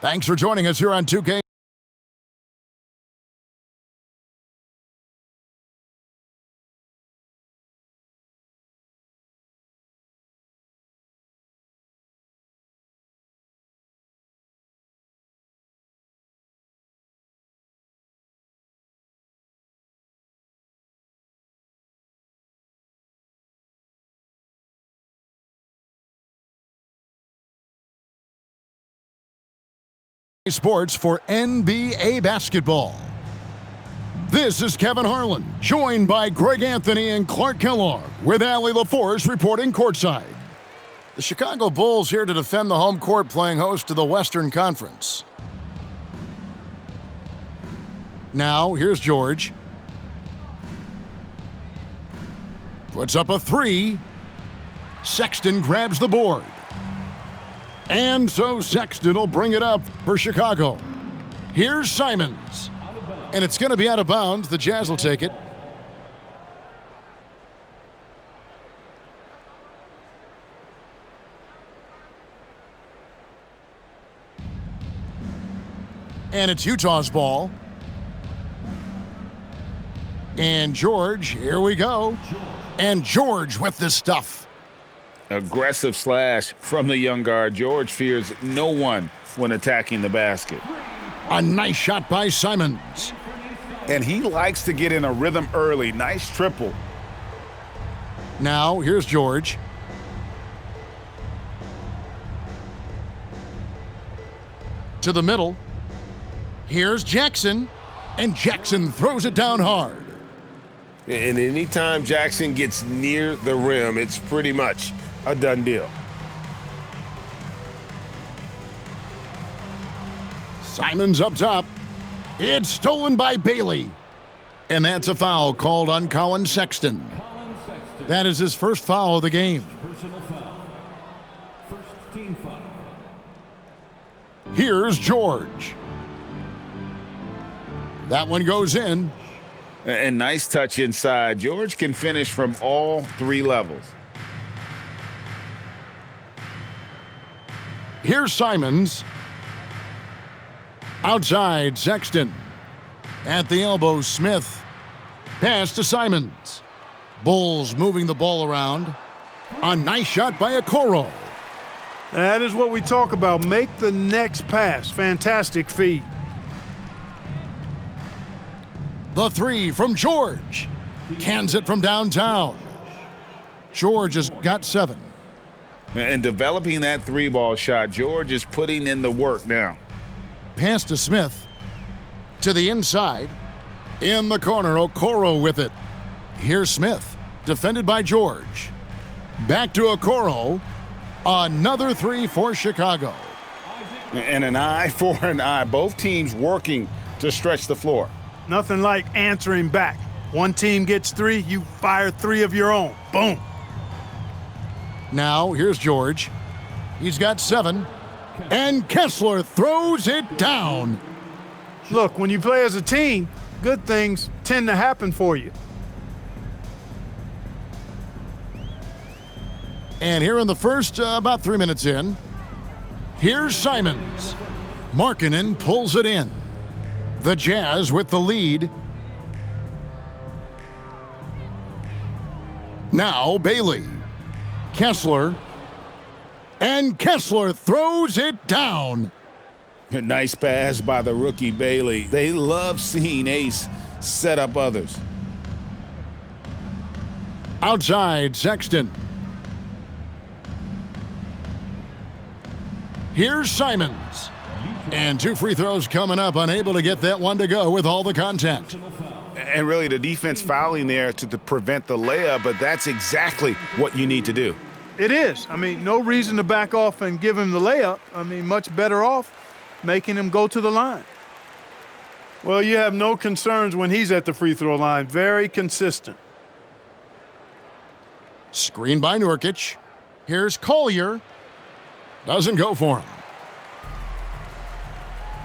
Thanks for joining us here on 2K. Sports for NBA basketball. This is Kevin Harlan, joined by Greg Anthony and Clark Kellogg, with Allie LaForce reporting courtside. The Chicago Bulls here to defend the home court, playing host to the Western Conference. Now, here's George. Puts up a three. Sexton grabs the board. And so Sexton will bring it up for Chicago. Here's Simons. And it's going to be out of bounds. The Jazz will take it. And it's Utah's ball. And George, here we go. And George with this stuff. Aggressive slash from the young guard. George fears no one when attacking the basket. A nice shot by Simons. And he likes to get in a rhythm early. Nice triple. Now, here's George. To the middle. Here's Jackson. And Jackson throws it down hard. And anytime Jackson gets near the rim, it's pretty much a done deal. Simons up top. It's stolen by Bailey. And that's a foul called on Colin Sexton. That is his first foul of the game. Here's George. That one goes in. And nice touch inside. George can finish from all three levels. Here's Simons. Outside, Sexton. At the elbow, Smith. Pass to Simons. Bulls moving the ball around. A nice shot by Okoro. That is what we talk about. Make the next pass. Fantastic feed. The three from George. Cans it from downtown. George has got 7. And developing that three-ball shot, George is putting in the work now. Pass to Smith. To the inside. In the corner, Okoro with it. Here's Smith. Defended by George. Back to Okoro. Another three for Chicago. And an eye for an eye. Both teams working to stretch the floor. Nothing like answering back. One team gets 3, you fire 3 of your own. Boom. Now, here's George. He's got 7. And Kessler throws it down. Look, when you play as a team, good things tend to happen for you. And here in the first, about 3 minutes in, here's Simons. Markkanen pulls it in. The Jazz with the lead. Now Bailey. Kessler. And Kessler throws it down. A nice pass by the rookie Bailey. They love seeing Ace set up others. Outside, Sexton. Here's Simons. And 2 free throws coming up, unable to get that one to go with all the contact. And really the defense fouling there to prevent the layup, but that's exactly what you need to do. It is. I mean, no reason to back off and give him the layup. I mean, much better off making him go to the line. Well, you have no concerns when he's at the free throw line. Very consistent. Screen by Nurkic. Here's Collier. Doesn't go for him.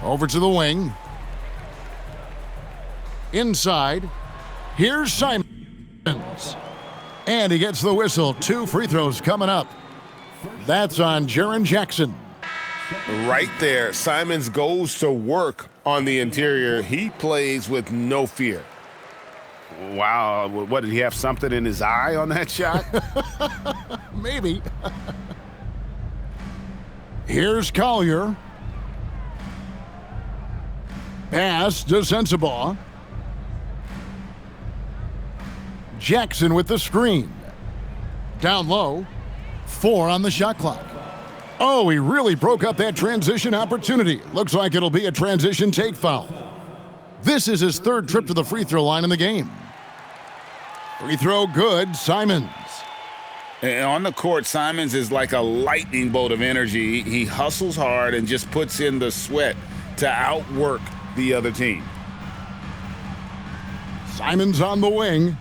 Over to the wing. Inside. Here's Simons. And he gets the whistle. 2 free throws coming up. That's on Jaren Jackson. Right there, Simons goes to work on the interior. He plays with no fear. Wow, what, did he have something in his eye on that shot? Maybe. Here's Collier. Pass to Sensabaugh. Jackson with the screen. Down low. 4 on the shot clock. Oh, he really broke up that transition opportunity. Looks like it'll be a transition take foul. This is his 3rd trip to the free throw line in the game. Free throw good, Simons. And on the court, Simons is like a lightning bolt of energy. He hustles hard and just puts in the sweat to outwork the other team. Simons on the wing.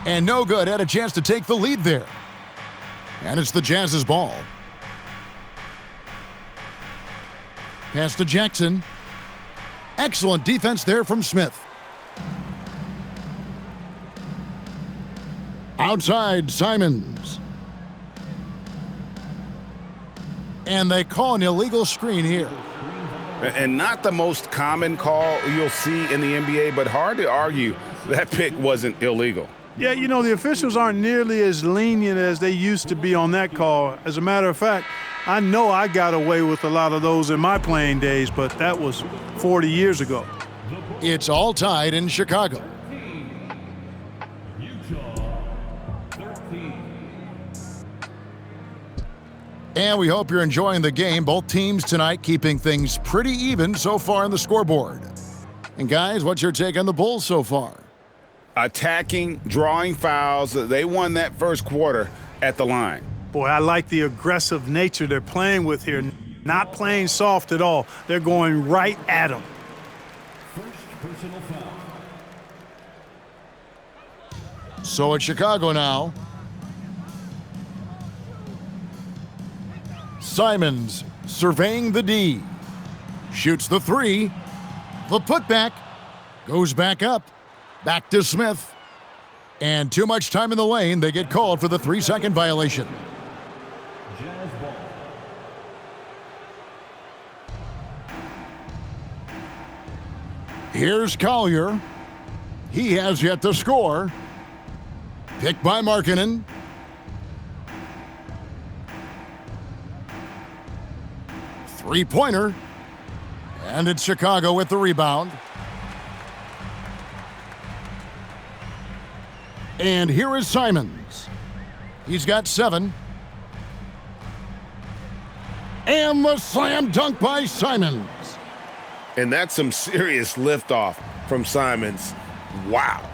And no good, had a chance to take the lead there. And it's the Jazz's ball. Pass to Jackson. Excellent defense there from Smith. Outside, Simons. And they call an illegal screen here. And not the most common call you'll see in the NBA, but hard to argue that pick wasn't illegal. Yeah, you know, the officials aren't nearly as lenient as they used to be on that call. As a matter of fact, I know I got away with a lot of those in my playing days, but that was 40 years ago. It's all tied in Chicago. And we hope you're enjoying the game. Both teams tonight keeping things pretty even so far on the scoreboard. And guys, what's your take on the Bulls so far? Attacking, drawing fouls. They won that first quarter at the line. Boy, I like the aggressive nature they're playing with here. Not playing soft at all. They're going right at them. So it's Chicago now. Simons surveying the D. Shoots the 3. The putback goes back up. Back to Smith. And too much time in the lane. They get called for the 3-second violation. Here's Collier. He has yet to score. Picked by Markkanen. Three-pointer. And it's Chicago with the rebound. And here is Simons. He's got 7. And the slam dunk by Simons. And that's some serious liftoff from Simons. Wow.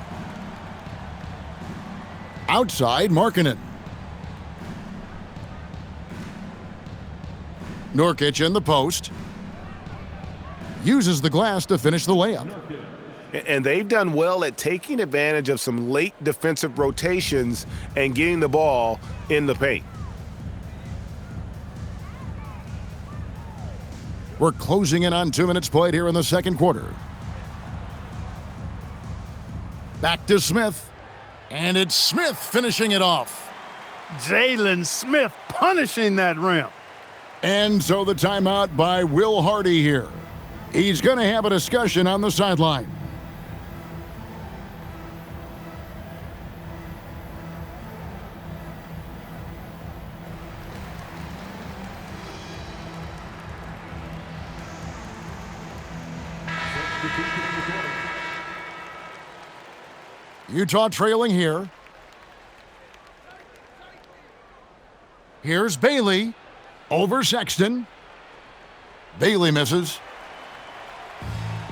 Outside, Markkanen. Nurkic in the post. Uses the glass to finish the layup. And they've done well at taking advantage of some late defensive rotations and getting the ball in the paint. We're closing in on 2 minutes played here in the second quarter. Back to Smith. And it's Smith finishing it off. Jalen Smith punishing that rim. And so the timeout by Will Hardy here. He's going to have a discussion on the sideline. Utah trailing here. Here's Bailey over Sexton. Bailey misses.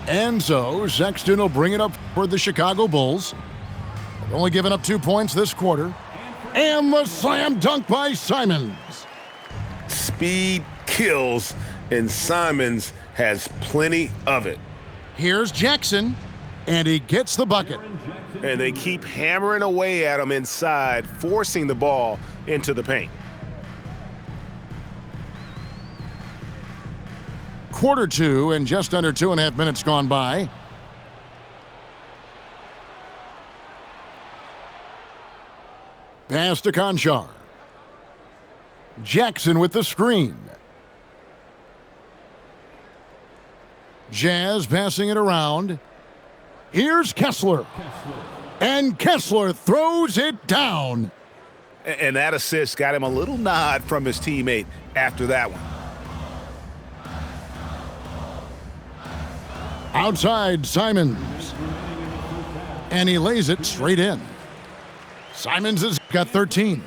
And so Sexton will bring it up for the Chicago Bulls. They've only given up 2 points this quarter. And the slam dunk by Simons. Speed kills, and Simons has plenty of it. Here's Jackson, and he gets the bucket. And they keep hammering away at him inside, forcing the ball into the paint. Quarter 2 and just under 2.5 minutes gone by. Pass to Conchar. Jackson with the screen. Jazz passing it around. Here's Kessler. And Kessler throws it down. And that assist got him a little nod from his teammate after that one. Outside Simons. And he lays it straight in. Simons has got 13.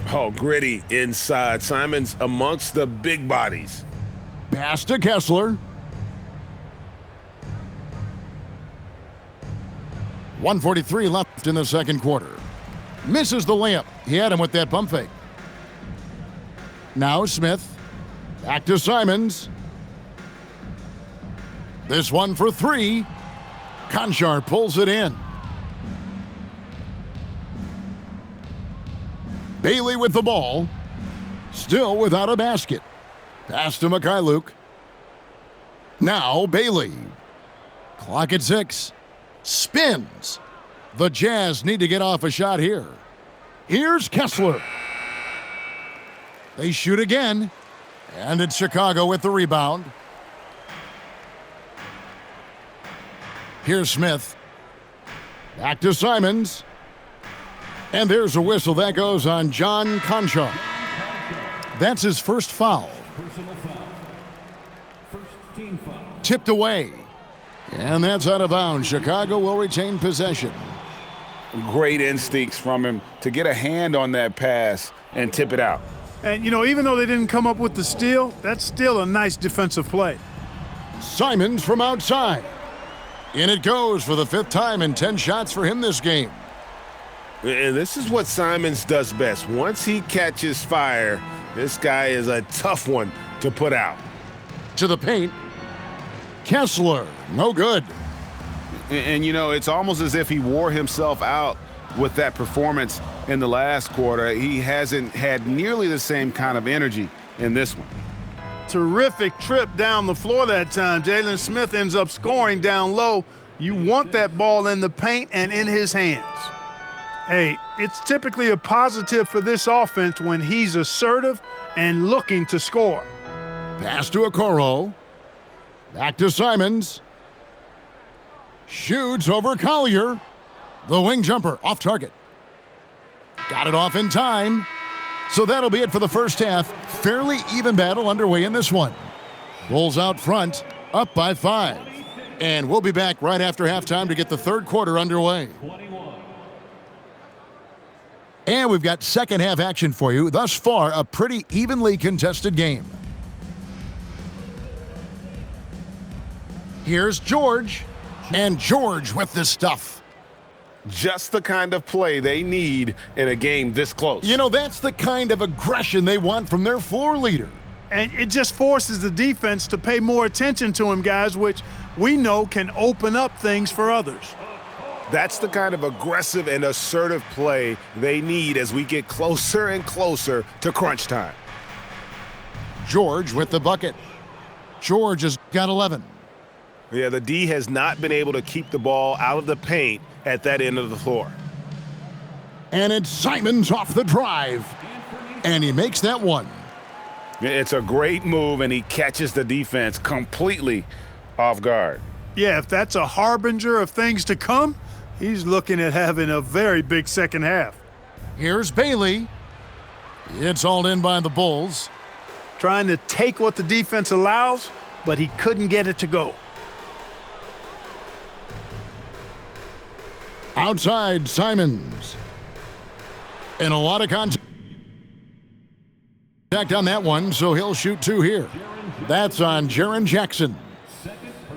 Oh, gritty inside. Simons amongst the big bodies. Pass to Kessler. 1:43 left in the second quarter. Misses the layup. He had him with that pump fake. Now Smith. Back to Simons. This one for three. Conchar pulls it in. Bailey with the ball. Still without a basket. Pass to Mikhailuk. Now Bailey. Clock at 6. Spins. The Jazz need to get off a shot here. Here's Kessler. They shoot again. And it's Chicago with the rebound. Here's Smith. Back to Simons. And there's a whistle. That goes on John Conchar. That's his first foul. Tipped away. And that's out of bounds. Chicago will retain possession. Great instincts from him to get a hand on that pass and tip it out. And, you know, even though they didn't come up with the steal, that's still a nice defensive play. Simons from outside. In it goes for the 5th time and 10 shots for him this game. And this is what Simons does best. Once he catches fire, this guy is a tough one to put out. To the paint. Kessler, no good. And you know, it's almost as if he wore himself out with that performance in the last quarter. He hasn't had nearly the same kind of energy in this one. Terrific trip down the floor that time. Jalen Smith ends up scoring down low. You want that ball in the paint and in his hands. Hey, it's typically a positive for this offense when he's assertive and looking to score. Pass to Okoro. Back to Simons. Shoots over Collier. The wing jumper off target. Got it off in time. So that'll be it for the first half. Fairly even battle underway in this one. Bulls out front, up by 5. And we'll be back right after halftime to get the third quarter underway. And we've got second half action for you. Thus far, a pretty evenly contested game. Here's George. And George with the stuff. Just the kind of play they need in a game this close. You know, that's the kind of aggression they want from their floor leader. And it just forces the defense to pay more attention to him, guys, which we know can open up things for others. That's the kind of aggressive and assertive play they need as we get closer and closer to crunch time. George with the bucket. George has got 11. Yeah, the D has not been able to keep the ball out of the paint at that end of the floor. And it's Simons off the drive. And he makes that one. It's a great move, and he catches the defense completely off guard. Yeah, if that's a harbinger of things to come, he's looking at having a very big second half. Here's Bailey. It's hauled in by the Bulls. Trying to take what the defense allows, but he couldn't get it to go. Outside Simons. And a lot of contact on that one, so he'll shoot 2 here. That's on Jaren Jackson.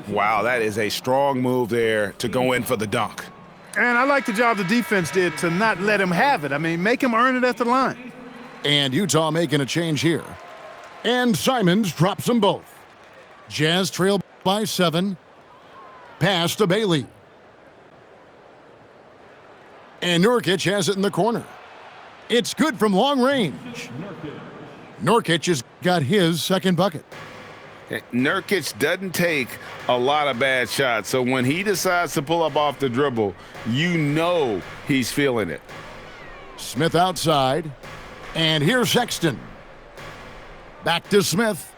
Wow, that is a strong move there to go in for the dunk. And I like the job the defense did to not let him have it. I mean, make him earn it at the line. And Utah making a change here. And Simons drops them both. Jazz trail by 7. Pass to Bailey. And Nurkic has it in the corner. It's good from long range. Nurkic has got his second bucket. Nurkic doesn't take a lot of bad shots, so when he decides to pull up off the dribble, you know he's feeling it. Smith outside. And here's Sexton. Back to Smith.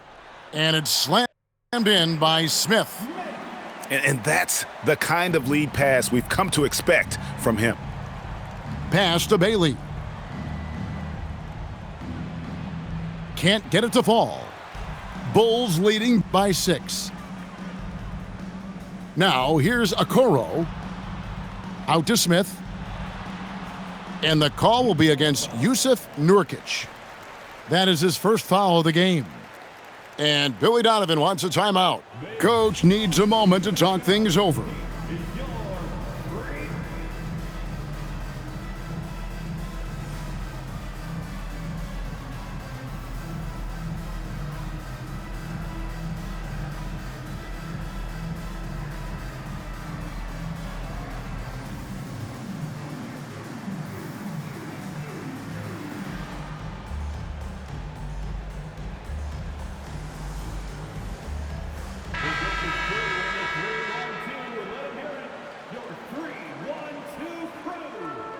And it's slammed in by Smith. And that's the kind of lead pass we've come to expect from him. Pass to Bailey. Can't get it to fall. Bulls leading by 6. Now here's Okoro. Out to Smith. And the call will be against Jusuf Nurkic. That is his first foul of the game. And Billy Donovan wants a timeout. Coach needs a moment to talk things over.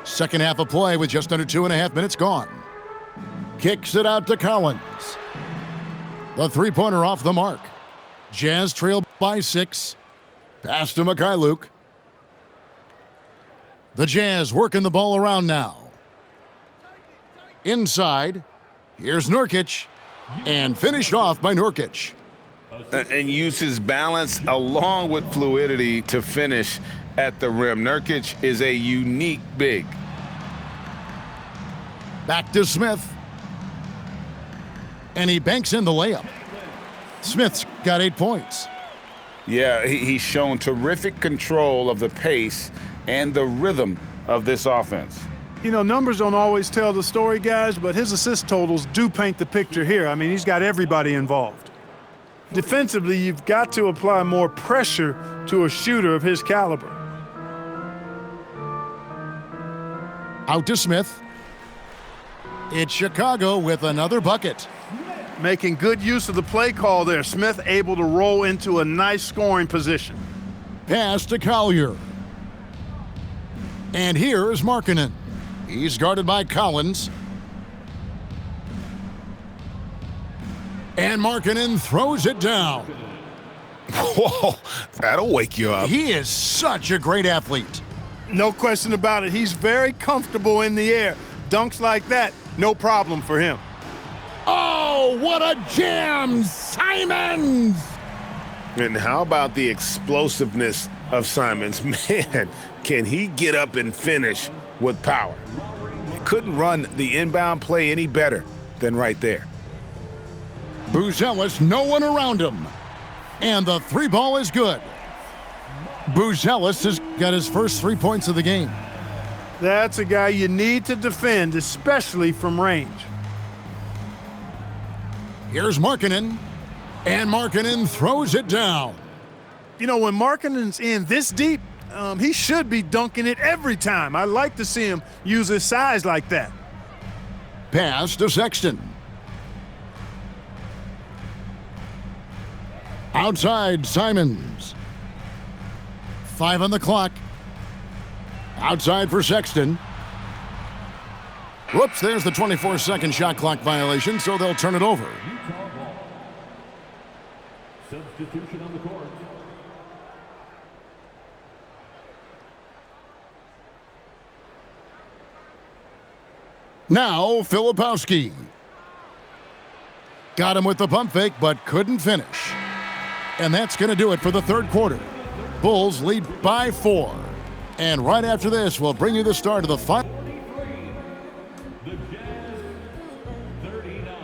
Second half of play with just under 2.5 minutes gone. Kicks it out to Collins. The three-pointer off the mark. Jazz trail by 6. Pass to Mikhailuk. The Jazz working the ball around now. Inside, here's Nurkic. And finished off by Nurkic. And uses balance along with fluidity to finish at the rim. Nurkic is a unique big. Back to Smith. And he banks in the layup. Smith's got 8 points. Yeah, he's shown terrific control of the pace and the rhythm of this offense. You know, numbers don't always tell the story, guys, but his assist totals do paint the picture here. I mean, he's got everybody involved. Defensively, you've got to apply more pressure to a shooter of his caliber. Out to Smith. It's Chicago with another bucket. Making good use of the play call there. Smith able to roll into a nice scoring position. Pass to Collier. And here is Markkanen. He's guarded by Collins. And Markkanen throws it down. Whoa, that'll wake you up. He is such a great athlete. No question about it. He's very comfortable in the air. Dunks like that, no problem for him. Oh, what a jam, Simons! And how about the explosiveness of Simons? Man, can he get up and finish with power? Couldn't run the inbound play any better than right there. Buzelis, no one around him. And the three ball is good. Buzelis has got his first 3 points of the game. That's a guy you need to defend, especially from range. Here's Markkanen. And Markkanen throws it down. You know, when Markkanen's in this deep, he should be dunking it every time. I like to see him use his size like that. Pass to Sexton. Outside, Simons. 5 on the clock. Outside for Sexton. Whoops, there's the 24-second shot clock violation, so they'll turn it over. Substitution on the court. Now, Filipowski. Got him with the pump fake, but couldn't finish. And that's going to do it for the third quarter. Bulls lead by 4. And right after this, we'll bring you the start of the final. The Jazz, 39.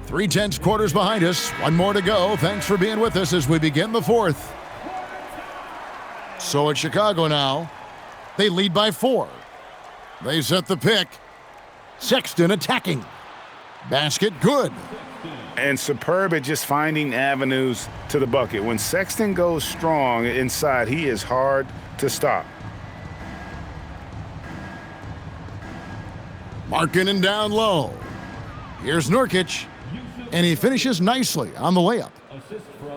3/10 quarters behind us. One more to go. Thanks for being with us as we begin the fourth. So it's Chicago now. They lead by 4. They set the pick. Sexton attacking. Basket good. And superb at just finding avenues to the bucket. When Sexton goes strong inside, he is hard to stop. Markkanen down low. Here's Nurkic. And he finishes nicely on the layup.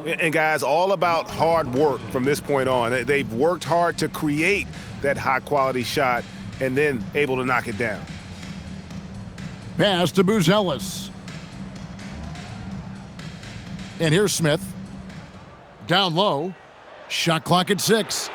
And guys, all about hard work from this point on. They've worked hard to create that high-quality shot, and then able to knock it down. Pass to Buzelis. And here's Smith. Down low. Shot clock at 6.